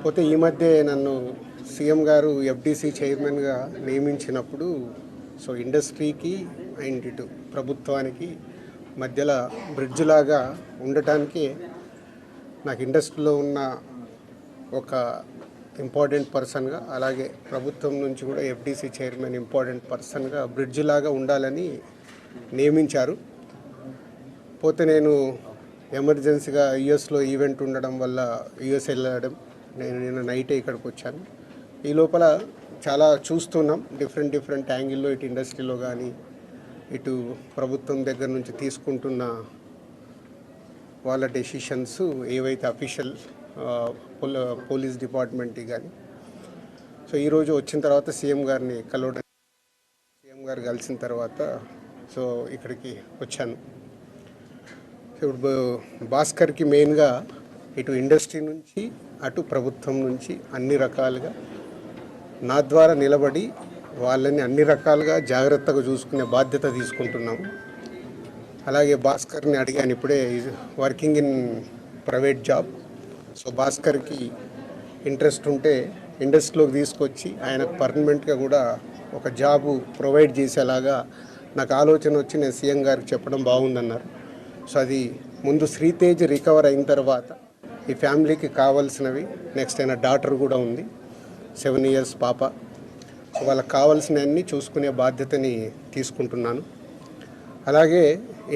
పోతే ఈ మధ్య నన్ను సీఎం గారు ఎఫ్డీసీ చైర్మన్గా నియమించినప్పుడు సో ఇండస్ట్రీకి అండ్ ఇటు ప్రభుత్వానికి మధ్యలో బ్రిడ్జ్ లాగా ఉండటానికి నాకు ఇండస్ట్రీలో ఉన్న ఒక ఇంపార్టెంట్ పర్సన్గా, అలాగే ప్రభుత్వం నుంచి కూడా ఎఫ్డీసీ చైర్మన్ ఇంపార్టెంట్ పర్సన్గా బ్రిడ్జ్ లాగా ఉండాలని నియమించారు. పోతే నేను ఎమర్జెన్సీగా యుఎస్లో ఈవెంట్ ఉండడం వల్ల యుఎస్ వెళ్ళడం, నేను నిన్న నైటే ఇక్కడికి వచ్చాను. ఈ లోపల చాలా చూస్తున్నాం డిఫరెంట్ యాంగిల్లో, ఇటు ఇండస్ట్రీలో కానీ ఇటు ప్రభుత్వం దగ్గర నుంచి తీసుకుంటున్న వాళ్ళ డెసిషన్స్ ఏవైతే అఫీషియల్ పోలీస్ డిపార్ట్మెంట్కి కానీ. సో ఈరోజు వచ్చిన తర్వాత సీఎం గారిని కలవడం, సీఎం గారు కలిసిన తర్వాత సో ఇక్కడికి వచ్చాను. ఇప్పుడు భాస్కర్కి మెయిన్గా ఇటు ఇండస్ట్రీ నుంచి అటు ప్రభుత్వం నుంచి అన్ని రకాలుగా నా ద్వారా నిలబడి వాళ్ళని అన్ని రకాలుగా జాగ్రత్తగా చూసుకునే బాధ్యత తీసుకుంటున్నాము. అలాగే భాస్కర్ని అడిగాను, ఇప్పుడే working in private job. So భాస్కర్కి ఇంట్రెస్ట్ ఉంటే ఇండస్ట్రీలోకి తీసుకొచ్చి ఆయనకు పర్మనెంట్గా కూడా ఒక జాబు ప్రొవైడ్ చేసేలాగా నాకు ఆలోచన వచ్చి నేను సీఎం గారికి చెప్పడం బాగుందన్నారు. సో అది ముందు శ్రీతేజ్ రికవర్ అయిన తర్వాత ఈ ఫ్యామిలీకి కావాల్సినవి, నెక్స్ట్ అయిన డాటర్ కూడా ఉంది 7 years పాప. సో వాళ్ళకి కావాల్సినవన్నీ చూసుకునే బాధ్యతని తీసుకుంటున్నాను. అలాగే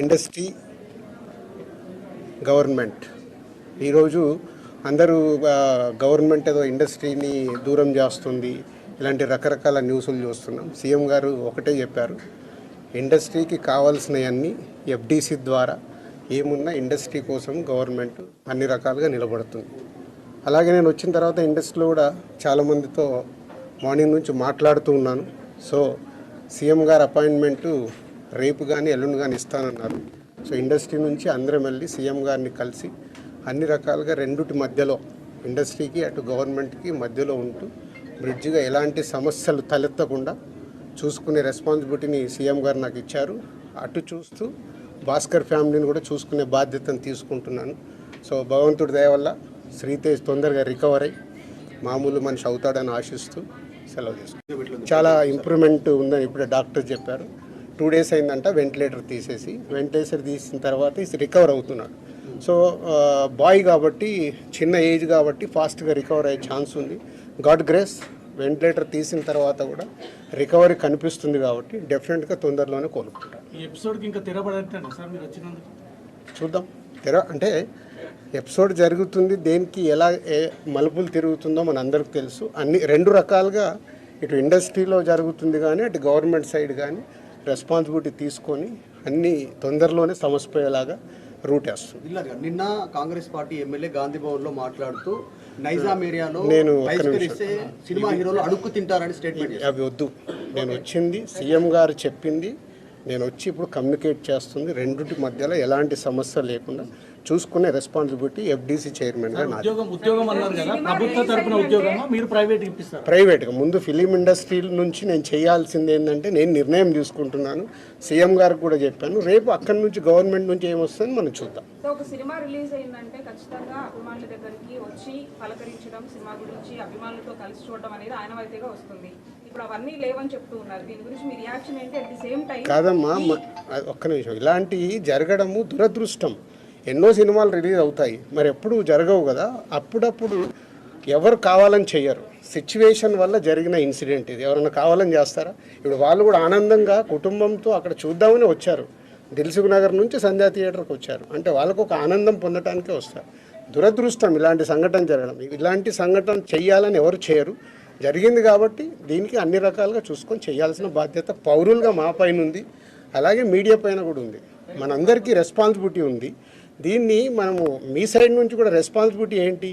ఇండస్ట్రీ, గవర్నమెంట్, ఈరోజు అందరూ గవర్నమెంట్ ఏదో ఇండస్ట్రీని దూరం చేస్తుంది, ఇలాంటి రకరకాల న్యూస్లు చూస్తున్నాం. సీఎం గారు ఒకటే చెప్పారు, ఇండస్ట్రీకి కావాల్సినవన్నీ ఎఫ్డీసీ ద్వారా ఏమున్నా ఇండస్ట్రీ కోసం గవర్నమెంట్ అన్ని రకాలుగా నిలబడుతుంది. అలాగే నేను వచ్చిన తర్వాత ఇండస్ట్రీలో కూడా చాలామందితో మార్నింగ్ నుంచి మాట్లాడుతూ ఉన్నాను. సో సీఎం గారు అపాయింట్మెంటు రేపు కానీ ఎల్లుండి కానీ ఇస్తానన్నారు. సో ఇండస్ట్రీ నుంచి అందరం వెళ్ళి సీఎం గారిని కలిసి అన్ని రకాలుగా రెండుటి మధ్యలో, ఇండస్ట్రీకి అటు గవర్నమెంట్కి మధ్యలో ఉంటూ బ్రిడ్జిగా ఎలాంటి సమస్యలు తలెత్తకుండా చూసుకునే రెస్పాన్సిబిలిటీని సీఎం గారు నాకు ఇచ్చారు. అటు చూస్తూ భాస్కర్ ఫ్యామిలీని కూడా చూసుకునే బాధ్యతను తీసుకుంటున్నాను. సో భగవంతుడి దయ వల్ల శ్రీతేజ్ తొందరగా రికవర్ అయ్యి మామూలు మనిషి అవుతాడని ఆశిస్తూ సెలవు తీసుకుంటాను. చాలా ఇంప్రూవ్మెంట్ ఉందని ఇప్పుడే డాక్టర్ చెప్పారు. 2 days అయిందంట వెంటిలేటర్ తీసిన తర్వాత రికవర్ అవుతున్నాడు. సో బాయ్ కాబట్టి, చిన్న ఏజ్ కాబట్టి ఫాస్ట్గా రికవర్ అయ్యే ఛాన్స్ ఉంది. గాడ్ గ్రేస్, వెంటిలేటర్ తీసిన తర్వాత కూడా రికవరీ కనిపిస్తుంది కాబట్టి డెఫినెట్గా తొందరలోనే కోలుకుంటాం. ఈ ఎపిసోడ్కి ఇంకా తెరపడట్లేదు సార్ మీరు వచ్చినందుకు? చూద్దాం. అంటే ఎపిసోడ్ జరుగుతుంది, దేనికి ఎలా మలుపులు తిరుగుతుందో మన అందరికీ తెలుసు. అన్ని 2 రకాలుగా ఇటు ఇండస్ట్రీలో జరుగుతుంది కానీ అటు గవర్నమెంట్ సైడ్ కానీ రెస్పాన్సిబిలిటీ తీసుకొని అన్ని తొందరలోనే సమస్యపోయేలాగా రూట్ వేస్తుంది. నిన్న కాంగ్రెస్ పార్టీ ఎమ్మెల్యే గాంధీ భవన్లో మాట్లాడుతూ నైజాం ఏరియాలో నేను సినిమా హీరోలు అడుక్కు తింటారని స్టేట్మెంట్. అవి వద్దు, నేను వచ్చింది సీఎం గారు చెప్పింది, నేను వచ్చి ఇప్పుడు కమ్యూనికేట్ చేస్తుంది. రెండింటి మధ్యలో ఎలాంటి సమస్య లేకుండా చూసుకునే రెస్పాన్సిబిలిటీ ఎఫ్డీసీ చైర్మన్గా నాది. ప్రైవేట్గా ముందు ఫిలిం ఇండస్ట్రీ నుంచి నేను చేయాల్సింది ఏంటంటే, నేను నిర్ణయం తీసుకుంటున్నాను, సీఎం గారికి కూడా చెప్పాను. రేపు అక్కడి నుంచి గవర్నమెంట్ నుంచి ఏమొస్తుందని మనం చూద్దాం. ఒక సినిమా రిలీజ్ అయిందంటే ఖచ్చితంగా అభిమానుల దగ్గరికి వచ్చి పలకరించడం, సినిమా గురించి అభిమానులతో కలిసి చూడడం అనేది ఆనవాయితీగా వస్తుంది. ఇప్పుడు అవన్నీ లేవని చెప్తూ ఉన్నారు. దీని గురించి మీ రియాక్షన్ ఏంటి? అట్ ది సేమ్ టైం కాదమ్మా, ఒక్క నిమిషం, ఇలాంటివి జరగడము దురదృష్టం. ఎన్నో సినిమాలు రిలీజ్ అవుతాయి, మరి ఎప్పుడు జరగవు కదా. అప్పుడప్పుడు ఎవరు కావాలని చెయ్యరు, సిచ్యువేషన్ వల్ల జరిగిన ఇన్సిడెంట్ ఇది. ఎవరైనా కావాలని చేస్తారా? ఇప్పుడు వాళ్ళు కూడా ఆనందంగా కుటుంబంతో అక్కడ చూద్దామని వచ్చారు. దిల్సుఖ్ నగర్ నుంచి సంధ్యా థియేటర్కి వచ్చారు అంటే వాళ్ళకు ఒక ఆనందం పొందటానికే వస్తారు. దురదృష్టం ఇలాంటి సంఘటన జరగడం. ఇలాంటి సంఘటన చెయ్యాలని ఎవరు చేయరు, జరిగింది కాబట్టి దీనికి అన్ని రకాలుగా చూసుకొని చేయాల్సిన బాధ్యత పౌరులుగా మా పైన ఉంది, అలాగే మీడియా పైన కూడా ఉంది. మనందరికీ రెస్పాన్సిబిలిటీ ఉంది. దీన్ని మనము మీ సైడ్ నుంచి కూడా రెస్పాన్సిబిలిటీ ఏంటి,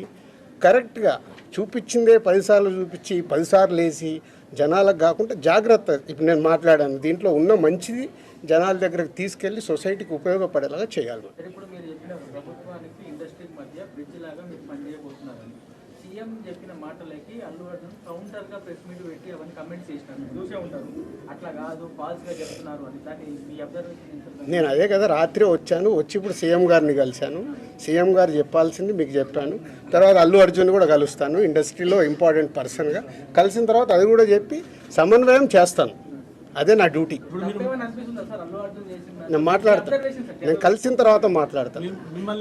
కరెక్ట్గా చూపించిందే 10 సార్లు చూపించి 10 సార్లు వేసి జనాలకు కాకుండా జాగ్రత్త. ఇప్పుడు నేను మాట్లాడాను, దీంట్లో ఉన్న మంచిది జనాల దగ్గరకు తీసుకెళ్ళి సొసైటీకి ఉపయోగపడేలాగా చేయాలి. సీఎం చెప్పిన మాటలకి అల్లు అర్జున్ కౌంటర్ గా ప్రెస్ మీట్ పెట్టి అవన్నీ కమెంట్స్ చేసినారు, చూసే ఉంటారు. అట్లా కాదు, ఫాల్స్ గా చెప్తున్నారు అని. దాన్ని మీ అబ్జర్వేషన్. నేను అదే కదా రాత్రి వచ్చాను, వచ్చి ఇప్పుడు సీఎం గారిని కలిశాను. సీఎం గారు చెప్పాల్సింది మీకు చెప్పాను. తర్వాత అల్లు అర్జున్ కూడా కలుస్తాను, ఇండస్ట్రీలో ఇంపార్టెంట్ పర్సన్గా. కలిసిన తర్వాత అది కూడా చెప్పి సమన్వయం చేస్తాను. అదే నా డ్యూటీ. నేను మాట్లాడతాను, నేను కలిసిన తర్వాత మాట్లాడతాను.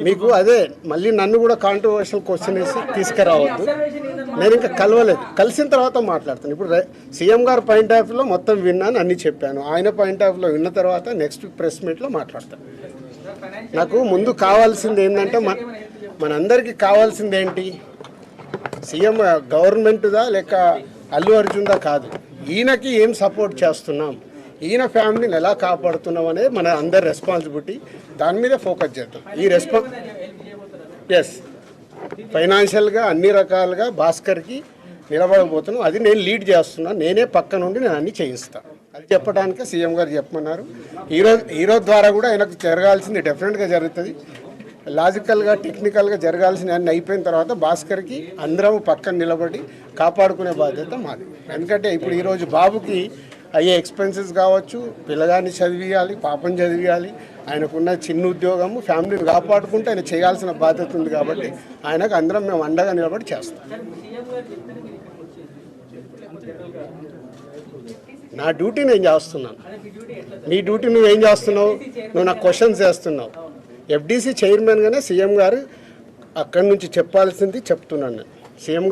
మీకు అదే మళ్ళీ నన్ను కూడా కాంట్రవర్షియల్ క్వశ్చన్ వేసి తీసుకురావద్దు. నేను ఇంకా కలవలేదు, కలిసిన తర్వాత మాట్లాడతాను. ఇప్పుడు సీఎం గారు పాయింట్ ఆఫ్ వ్యూలో మొత్తం విన్నాను, అన్నీ చెప్పాను. ఆయన పాయింట్ ఆఫ్ వ్యూలో విన్న తర్వాత నెక్స్ట్ ప్రెస్ మీట్లో మాట్లాడతాను. నాకు ముందు కావాల్సింది ఏంటంటే మనందరికీ కావాల్సింది ఏంటి, సీఎం గవర్నమెంట్దా లేక అల్లు అర్జున్దా కాదు, ఈయనకి ఏం సపోర్ట్ చేస్తున్నాం, ఈయన ఫ్యామిలీని ఎలా కాపాడుతున్నాం అనేది మన అందరి రెస్పాన్సిబిలిటీ. దాని మీద ఫోకస్ చేద్దాం. ఈ ఎస్ ఫైనాన్షియల్గా అన్ని రకాలుగా భాస్కర్కి నిలబడబోతున్నాం. అది నేను లీడ్ చేస్తున్నాను, నేనే పక్క నుండి నేను అన్ని చేయిస్తాను. అది చెప్పడానికే సీఎం గారు చెప్పమన్నారు. ఈరోజు ద్వారా కూడా ఆయనకు జరగాల్సింది డెఫినెట్గా జరుగుతుంది. లాజికల్గా టెక్నికల్గా జరగాల్సిన అన్ని అయిపోయిన తర్వాత భాస్కర్కి అందరం పక్కన నిలబడి కాపాడుకునే బాధ్యత మాది. ఎందుకంటే ఇప్పుడు ఈరోజు బాబుకి అయ్యే ఎక్స్పెన్సెస్ కావచ్చు, పిల్లగాన్ని చదివియాలి, పాపం చదివియాలి, ఆయనకున్న చిన్న ఉద్యోగము, ఫ్యామిలీని కాపాడుకుంటే ఆయన చేయాల్సిన బాధ్యత ఉంది. కాబట్టి ఆయనకు అందరం మేము అండగా నిలబడి చేస్తాం. నా డ్యూటీ నేను చేస్తున్నాను, నీ డ్యూటీ నువ్వేం చేస్తున్నావు? నువ్వు నాకు క్వశ్చన్స్ చేస్తున్నావు. ఎఫ్డీసీ చైర్మన్గానే సీఎం గారు అక్కడి నుంచి చెప్పాల్సింది చెప్తున్నాను. నేను సీఎం గారు